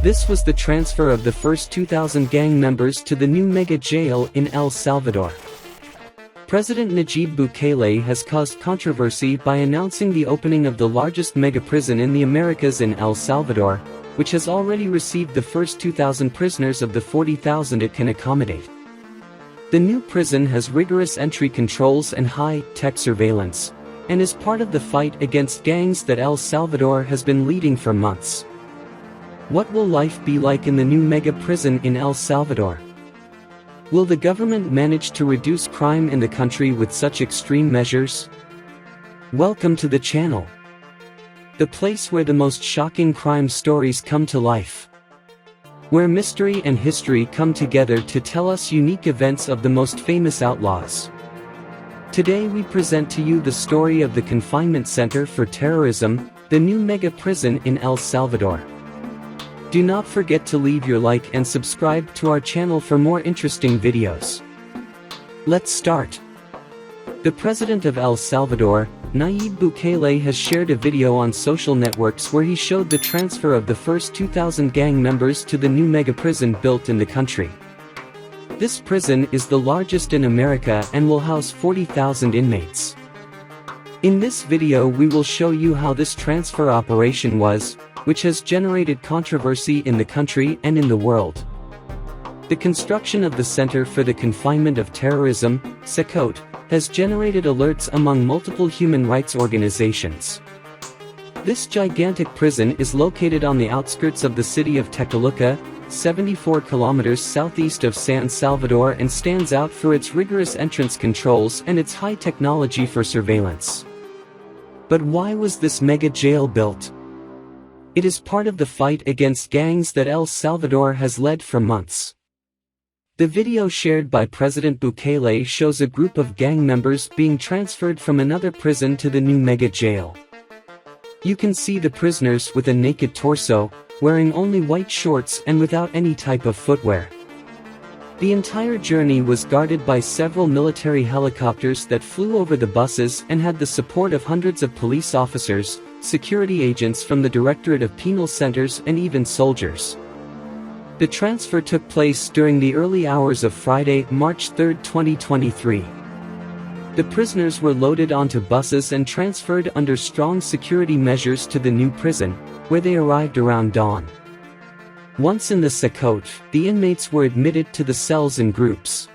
This was the transfer of the first 2,000 gang members to the new mega jail in El Salvador. President Najib Bukele has caused controversy by announcing the opening of the largest mega prison in the Americas in El Salvador, which has already received the first 2,000 prisoners of the 40,000 it can accommodate. The new prison has rigorous entry controls and high-tech surveillance, and is part of the fight against gangs that El Salvador has been leading for months. What will life be like in the new mega prison in El Salvador? Will the government manage to reduce crime in the country with such extreme measures? Welcome to the channel, the place where the most shocking crime stories come to life, where mystery and history come together to tell us unique events of the most famous outlaws. Today we present to you the story of the Confinement Center for Terrorism, the new mega prison in El Salvador. Do not forget to leave your like and subscribe to our channel for more interesting videos. Let's start. The president of El Salvador, Nayib Bukele, has shared a video on social networks where he showed the transfer of the first 2,000 gang members to the new mega prison built in the country. This prison is the largest in America and will house 40,000 inmates. In this video we will show you how this transfer operation was, which has generated controversy in the country and in the world. The construction of the Center for the Confinement of Terrorism, CECOT, has generated alerts among multiple human rights organizations. This gigantic prison is located on the outskirts of the city of Tecoluca, 74 kilometers southeast of San Salvador, and stands out for its rigorous entrance controls and its high technology for surveillance. But why was this mega jail built? It is part of the fight against gangs that El Salvador has led for months. The video shared by President Bukele shows a group of gang members being transferred from another prison to the new mega jail. You can see the prisoners with a naked torso, wearing only white shorts and without any type of footwear. The entire journey was guarded by several military helicopters that flew over the buses and had the support of hundreds of police officers, security agents from the Directorate of Penal Centers, and even soldiers. The transfer took place during the early hours of Friday, March 3, 2023. The prisoners were loaded onto buses and transferred under strong security measures to the new prison, where they arrived around dawn. Once in the CECOT, the inmates were admitted to the cells in groups.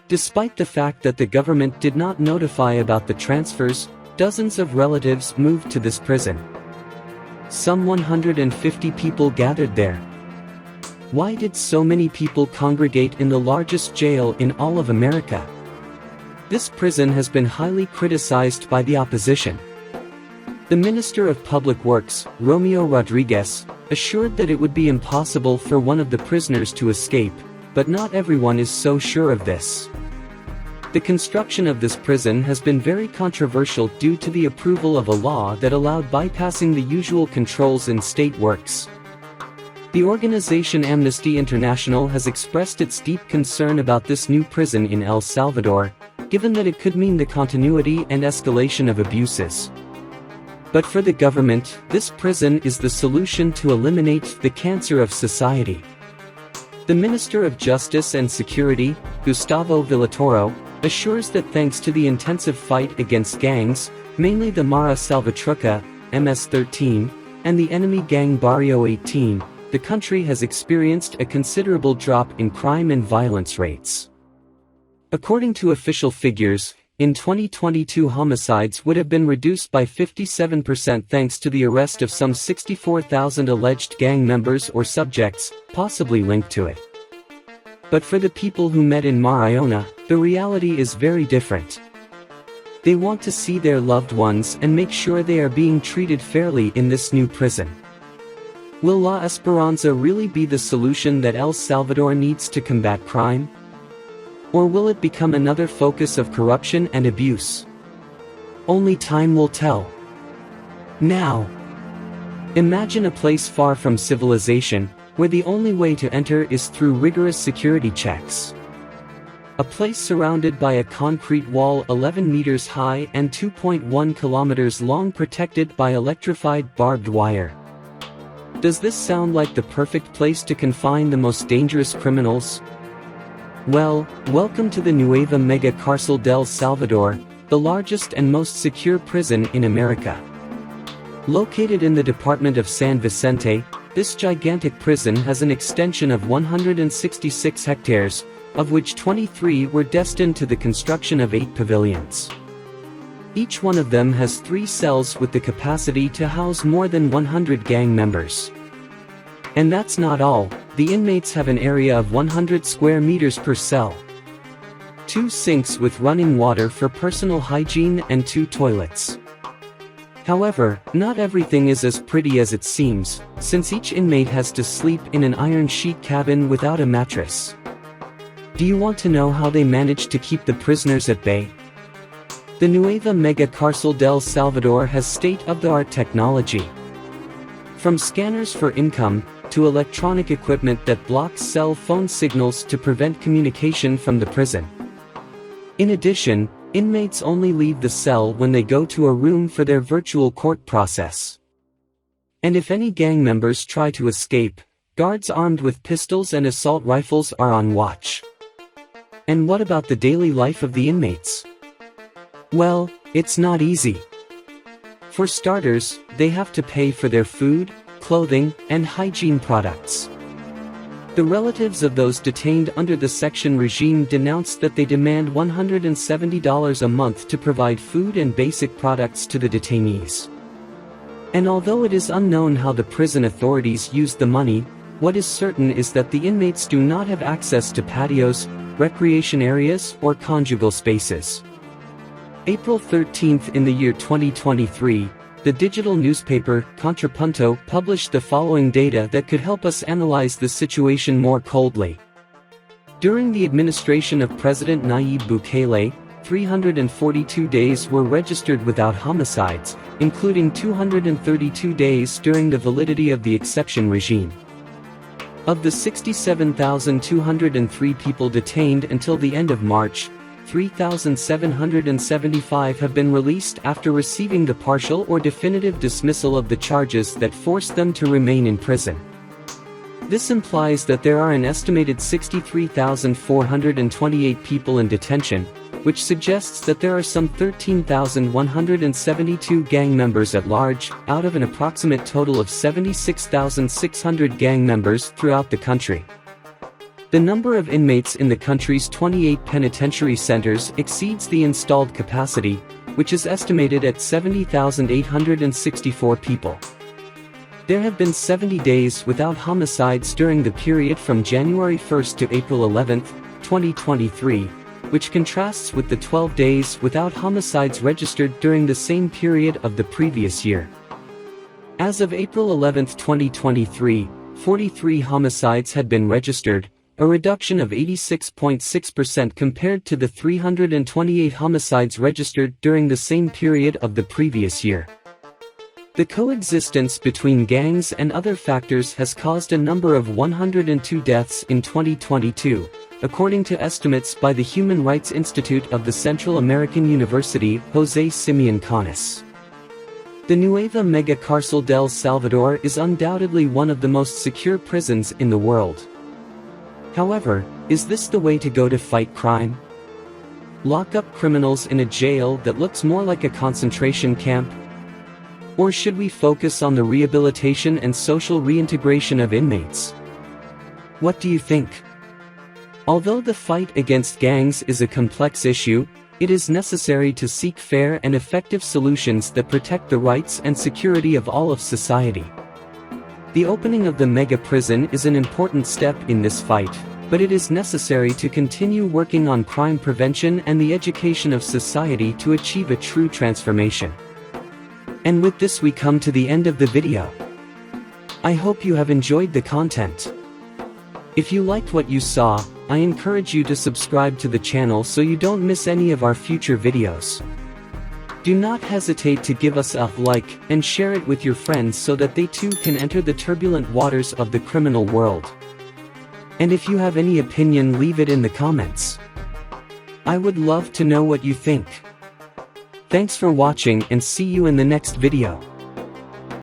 Despite the fact that the government did not notify about the transfers, dozens of relatives moved to this prison. Some 150 people gathered there. Why did so many people congregate in the largest jail in all of America? This prison has been highly criticized by the opposition. The Minister of Public Works, Romeo Rodriguez, assured that it would be impossible for one of the prisoners to escape, but not everyone is so sure of this. The construction of this prison has been very controversial due to the approval of a law that allowed bypassing the usual controls in state works. The organization Amnesty International has expressed its deep concern about this new prison in El Salvador, given that it could mean the continuity and escalation of abuses. But for the government, this prison is the solution to eliminate the cancer of society. The Minister of Justice and Security, Gustavo Villatoro, assures that thanks to the intensive fight against gangs, mainly the Mara Salvatrucha, MS-13, and the enemy gang Barrio 18, the country has experienced a considerable drop in crime and violence rates. According to official figures, in 2022 homicides would have been reduced by 57% thanks to the arrest of some 64,000 alleged gang members or subjects, possibly linked to it. But for the people who met in Mariona, the reality is very different. They want to see their loved ones and make sure they are being treated fairly in this new prison. Will La Esperanza really be the solution that El Salvador needs to combat crime? Or will it become another focus of corruption and abuse? Only time will tell. Now, imagine a place far from civilization, where the only way to enter is through rigorous security checks. A place surrounded by a concrete wall 11 meters high and 2.1 kilometers long, protected by electrified barbed wire. Does this sound like the perfect place to confine the most dangerous criminals? Well, welcome to the Nueva Mega Cárcel del Salvador, the largest and most secure prison in America. Located in the department of San Vicente, this gigantic prison has an extension of 166 hectares, of which 23 were destined to the construction of 8 pavilions. Each one of them has 3 cells with the capacity to house more than 100 gang members. And that's not all, the inmates have an area of 100 square meters per cell. 2 sinks with running water for personal hygiene and 2 toilets. However, not everything is as pretty as it seems, since each inmate has to sleep in an iron sheet cabin without a mattress. Do you want to know how they manage to keep the prisoners at bay? The Nueva Mega Cárcel del Salvador has state-of-the-art technology. From scanners for income, to electronic equipment that blocks cell phone signals to prevent communication from the prison. In addition, inmates only leave the cell when they go to a room for their virtual court process. And if any gang members try to escape, guards armed with pistols and assault rifles are on watch. And what about the daily life of the inmates? Well, it's not easy. For starters, they have to pay for their food, clothing, and hygiene products. The relatives of those detained under the section regime denounced that they demand $170 a month to provide food and basic products to the detainees. And although it is unknown how the prison authorities used the money, what is certain is that the inmates do not have access to patios, recreation areas, or conjugal spaces. April 13th in the year 2023, the digital newspaper, Contrapunto, published the following data that could help us analyze the situation more coldly. During the administration of President Nayib Bukele, 342 days were registered without homicides, including 232 days during the validity of the exception regime. Of the 67,203 people detained until the end of March, 3,775 have been released after receiving the partial or definitive dismissal of the charges that forced them to remain in prison. This implies that there are an estimated 63,428 people in detention, which suggests that there are some 13,172 gang members at large, out of an approximate total of 76,600 gang members throughout the country. The number of inmates in the country's 28 penitentiary centers exceeds the installed capacity, which is estimated at 70,864 people. There have been 70 days without homicides during the period from January 1st to April 11th, 2023, which contrasts with the 12 days without homicides registered during the same period of the previous year. As of April 11th, 2023, 43 homicides had been registered, a reduction of 86.6% compared to the 328 homicides registered during the same period of the previous year. The coexistence between gangs and other factors has caused a number of 102 deaths in 2022, according to estimates by the Human Rights Institute of the Central American University, José Simeón Canes. The Nueva Mega Cárcel del Salvador is undoubtedly one of the most secure prisons in the world. However, is this the way to go to fight crime? Lock up criminals in a jail that looks more like a concentration camp? Or should we focus on the rehabilitation and social reintegration of inmates? What do you think? Although the fight against gangs is a complex issue, it is necessary to seek fair and effective solutions that protect the rights and security of all of society. The opening of the mega prison is an important step in this fight, but it is necessary to continue working on crime prevention and the education of society to achieve a true transformation. And with this we come to the end of the video. I hope you have enjoyed the content. If you liked what you saw, I encourage you to subscribe to the channel so you don't miss any of our future videos. Do not hesitate to give us a like and share it with your friends so that they too can enter the turbulent waters of the criminal world. And if you have any opinion, leave it in the comments. I would love to know what you think. Thanks for watching and see you in the next video.